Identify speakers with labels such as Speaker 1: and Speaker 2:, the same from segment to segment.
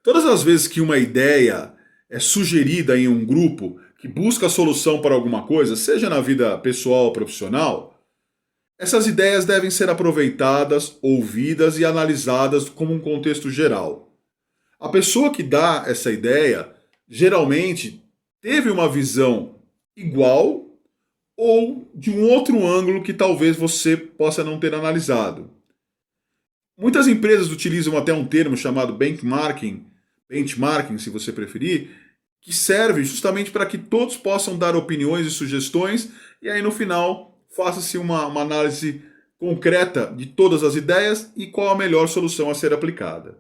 Speaker 1: Todas as vezes que uma ideia é sugerida em um grupo que busca a solução para alguma coisa, seja na vida pessoal ou profissional, essas ideias devem ser aproveitadas, ouvidas e analisadas como um contexto geral. A pessoa que dá essa ideia geralmente teve uma visão igual ou de um outro ângulo que talvez você possa não ter analisado. Muitas empresas utilizam até um termo chamado benchmarking, se você preferir, que serve justamente para que todos possam dar opiniões e sugestões, e aí no final faça-se uma análise concreta de todas as ideias e qual a melhor solução a ser aplicada.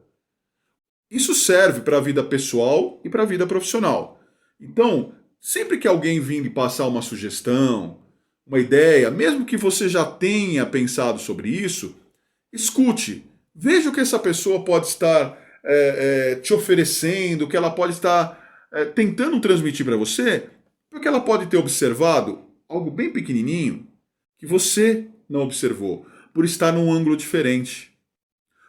Speaker 1: Isso serve para a vida pessoal e para a vida profissional. Então, sempre que alguém vir lhe passar uma sugestão, uma ideia, mesmo que você já tenha pensado sobre isso, escute, veja o que essa pessoa pode estar te oferecendo, o que ela pode estar tentando transmitir para você, porque ela pode ter observado algo bem pequenininho que você não observou, por estar num ângulo diferente.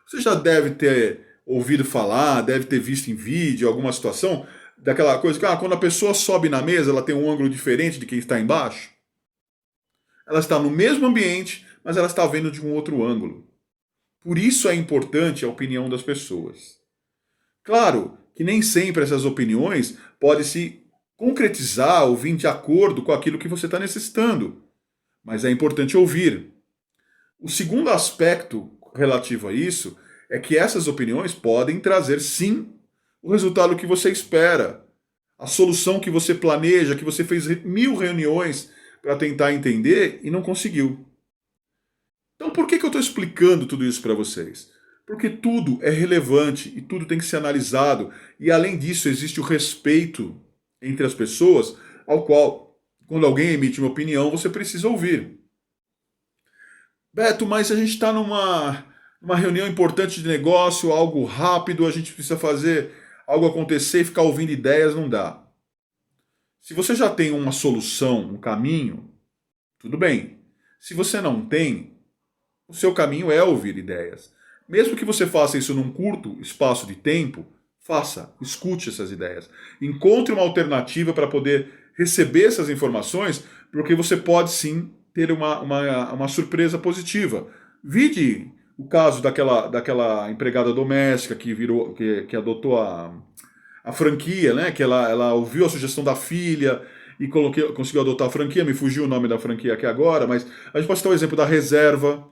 Speaker 1: Você já deve ter ouvido falar, deve ter visto em vídeo alguma situação daquela coisa que quando a pessoa sobe na mesa, ela tem um ângulo diferente de quem está embaixo. Ela está no mesmo ambiente, mas ela está vendo de um outro ângulo. Por isso é importante a opinião das pessoas. Claro que nem sempre essas opiniões podem se concretizar ou vir de acordo com aquilo que você está necessitando, mas é importante ouvir. O segundo aspecto relativo a isso é que essas opiniões podem trazer sim o resultado que você espera, a solução que você planeja, que você fez 1000 reuniões para tentar entender e não conseguiu. Então por que eu estou explicando tudo isso para vocês? Porque tudo é relevante e tudo tem que ser analisado. E além disso, existe o respeito entre as pessoas, ao qual, quando alguém emite uma opinião, você precisa ouvir. Beto, mas a gente está numa reunião importante de negócio, algo rápido, a gente precisa fazer algo acontecer e ficar ouvindo ideias, não dá. Se você já tem uma solução, um caminho, tudo bem. Se você não tem, o seu caminho é ouvir ideias. Mesmo que você faça isso num curto espaço de tempo, faça, escute essas ideias. Encontre uma alternativa para poder receber essas informações, porque você pode sim ter uma surpresa positiva. Vide o caso daquela empregada doméstica que adotou a franquia, né? Que ela ouviu a sugestão da filha e conseguiu adotar a franquia. Me fugiu o nome da franquia aqui agora, mas a gente pode citar o exemplo da reserva,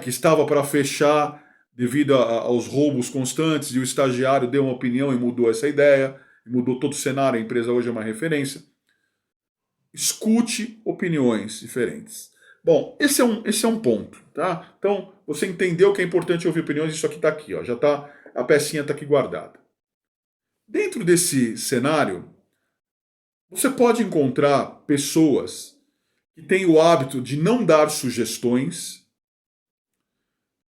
Speaker 1: que estava para fechar devido aos roubos constantes, e o estagiário deu uma opinião e mudou essa ideia, mudou todo o cenário, a empresa hoje é uma referência. Escute opiniões diferentes. Bom, esse é um ponto, tá? Então, você entendeu que é importante ouvir opiniões, isso aqui está aqui, ó, já tá, a pecinha está aqui guardada. Dentro desse cenário, você pode encontrar pessoas que têm o hábito de não dar sugestões,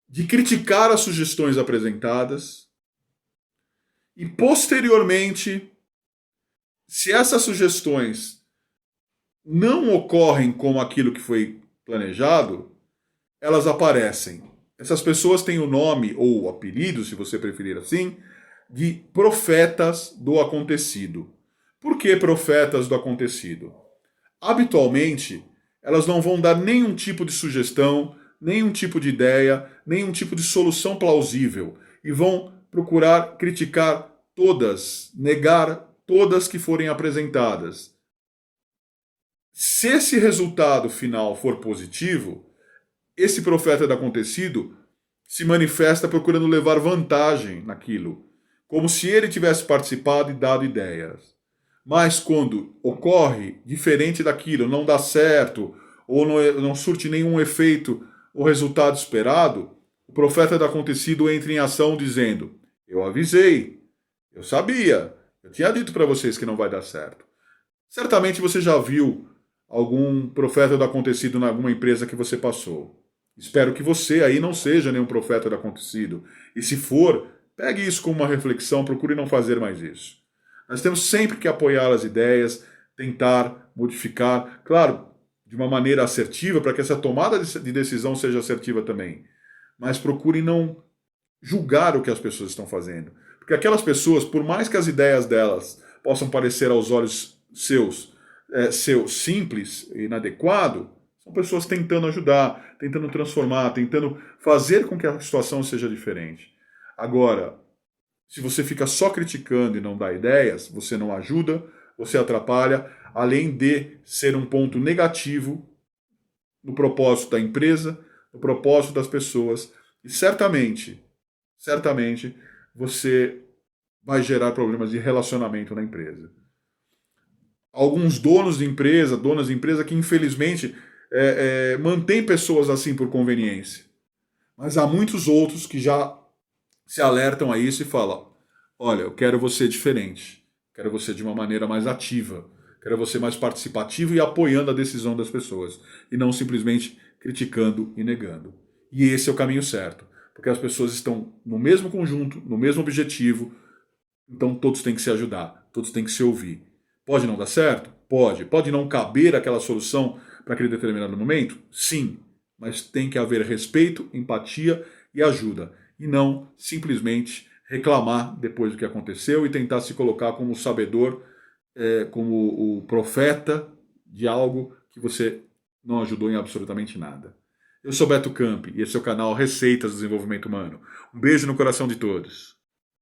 Speaker 1: de criticar as sugestões apresentadas e, posteriormente, se essas sugestões não ocorrem como aquilo que foi planejado, elas aparecem. Essas pessoas têm o nome, ou o apelido, se você preferir assim, de profetas do acontecido. Por que profetas do acontecido? Habitualmente, elas não vão dar nenhum tipo de sugestão, nenhum tipo de ideia, nenhum tipo de solução plausível e vão procurar criticar todas, negar todas que forem apresentadas. Se esse resultado final for positivo, esse profeta do acontecido se manifesta procurando levar vantagem naquilo, como se ele tivesse participado e dado ideias. Mas quando ocorre diferente daquilo, não dá certo, ou não surte nenhum efeito ou resultado esperado, o profeta do acontecido entra em ação dizendo: eu avisei, eu sabia, eu tinha dito para vocês que não vai dar certo. Certamente você já viu algum profeta do acontecido em alguma empresa que você passou. Espero que você aí não seja nenhum profeta do acontecido. E se for, pegue isso como uma reflexão, procure não fazer mais isso. Nós temos sempre que apoiar as ideias, tentar modificar, claro, de uma maneira assertiva, para que essa tomada de decisão seja assertiva também. Mas procure não julgar o que as pessoas estão fazendo. Porque aquelas pessoas, por mais que as ideias delas possam parecer aos olhos seus simples e inadequado, são pessoas tentando ajudar, tentando transformar, tentando fazer com que a situação seja diferente. Agora, se você fica só criticando e não dá ideias, você não ajuda, você atrapalha, além de ser um ponto negativo no propósito da empresa, no propósito das pessoas, e certamente você vai gerar problemas de relacionamento na empresa. Alguns donas de empresa que infelizmente mantêm pessoas assim por conveniência. Mas há muitos outros que já se alertam a isso e falam: olha, eu quero você diferente, quero você de uma maneira mais ativa, quero você mais participativo e apoiando a decisão das pessoas, e não simplesmente criticando e negando. E esse é o caminho certo, porque as pessoas estão no mesmo conjunto, no mesmo objetivo, então todos têm que se ajudar, todos têm que se ouvir. Pode não dar certo? Pode. Pode não caber aquela solução para aquele determinado momento? Sim. Mas tem que haver respeito, empatia e ajuda. E não simplesmente reclamar depois do que aconteceu e tentar se colocar como o sabedor, como o profeta de algo que você não ajudou em absolutamente nada. Eu sou Beto Campi e esse é o canal Receitas do Desenvolvimento Humano. Um beijo no coração de todos.